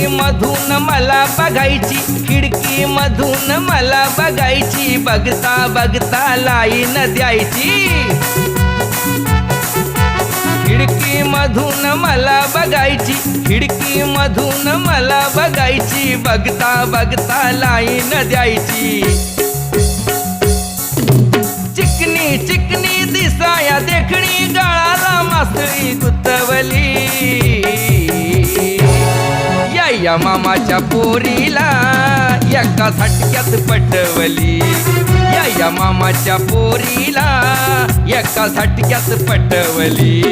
खिडकी मधून मला बघायची, खिडकी मधून मला बघायची, बघता बघता लाईन द्यायची. खिडकी मधून मला बघायची, खिडकी मधून मला बघायची, बघता बघता लाईन द्यायची. चिकनी चिकनी दिसाया देखणी, गळाला मासळी गुतवली. या मामाच्या पोरीला एका झटक्यात पटवली. या मामाच्या पोरीला एका झटक्यात पटवली.